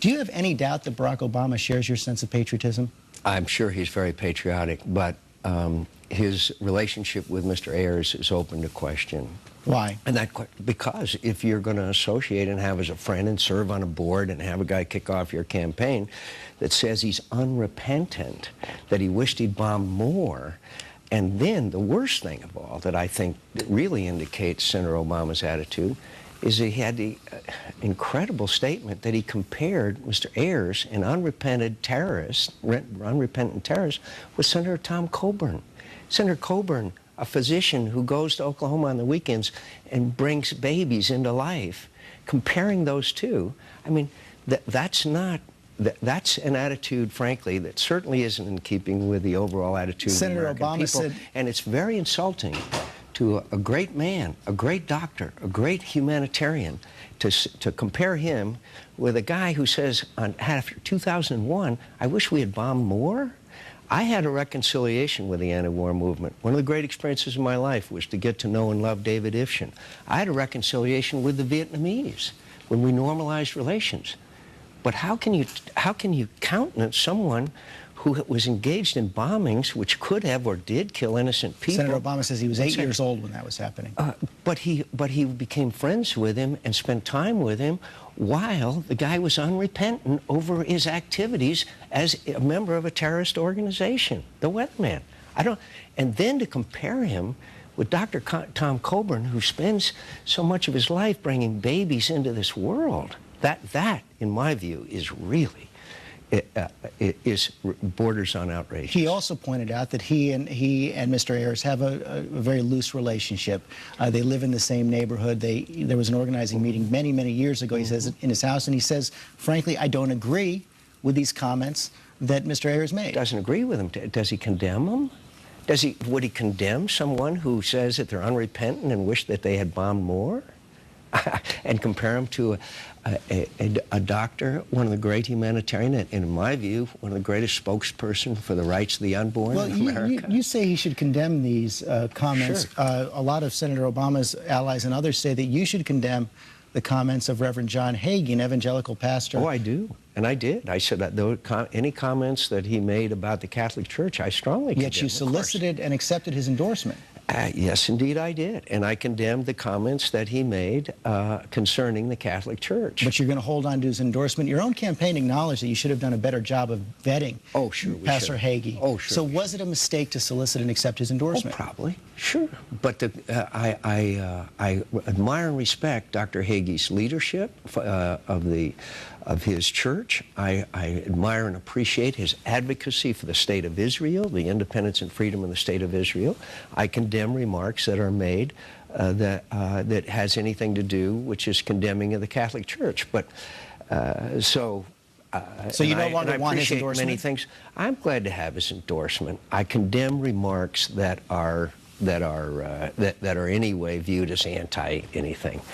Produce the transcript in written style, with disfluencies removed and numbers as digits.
Do you have any doubt that Barack Obama shares your sense of patriotism? I'm sure he's very patriotic, but his relationship with Mr. Ayers is open to question. Why? And because if you're going to associate and have as a friend and serve on a board and have a guy kick off your campaign that says he's unrepentant, that he wished he'd bombed more, and then the worst thing of all that I think that really indicates Senator Obama's attitude is that he had the incredible statement that he compared Mr. Ayers, an unrepentant terrorist, with Senator Tom Coburn. Senator Coburn, a physician who goes to Oklahoma on the weekends and brings babies into life. Comparing those two, I mean, that's an attitude, frankly, that certainly isn't in keeping with the overall attitude of American people. Said, and it's very insulting to a great man, a great doctor, a great humanitarian, to compare him with a guy who says, after 2001, I wish we had bombed more. I had a reconciliation with the anti-war movement. One of the great experiences of my life was to get to know and love David Ifshin. I had a reconciliation with the Vietnamese when we normalized relations. But how can you countenance someone who was engaged in bombings which could have or did kill innocent people? Senator Obama says he was 8 years old when that was happening. But he became friends with him and spent time with him while the guy was unrepentant over his activities as a member of a terrorist organization, the Weatherman. And then to compare him with Dr. Tom Coburn, who spends so much of his life bringing babies into this world, that in my view, is really borders on outrage. He also pointed out that he and Mr. Ayers have a very loose relationship. They live in the same neighborhood. There was an organizing meeting many, many years ago, he says, in his house, and he says, frankly, I don't agree with these comments that Mr. Ayers made. Doesn't agree with them. Does he condemn them? Would he condemn someone who says that they're unrepentant and wish that they had bombed more? And compare him to a doctor, one of the great humanitarian, and in my view, one of the greatest spokesperson for the rights of the unborn in America. You say he should condemn these comments. Sure. A lot of Senator Obama's allies and others say that you should condemn the comments of Reverend John Hagge, an evangelical pastor. Oh, I do. And I did. I said that any comments that he made about the Catholic Church, I strongly condemn. Yet you solicited and accepted his endorsement. Yes, indeed, I did. And I condemned the comments that he made concerning the Catholic Church. But you're going to hold on to his endorsement. Your own campaign acknowledged that you should have done a better job of vetting Pastor Hagge. Oh, sure. So was it a mistake to solicit and accept his endorsement? Oh, probably. Sure. But I admire and respect Dr. Hagee's leadership of his church. I admire and appreciate his advocacy for the state of Israel, the independence and freedom of the state of Israel. I condemn remarks that are made that has anything to do, which is condemning of the Catholic Church. But so you no longer want his endorsement? Many things. I'm glad to have his endorsement. I condemn remarks that are anyway viewed as anti anything.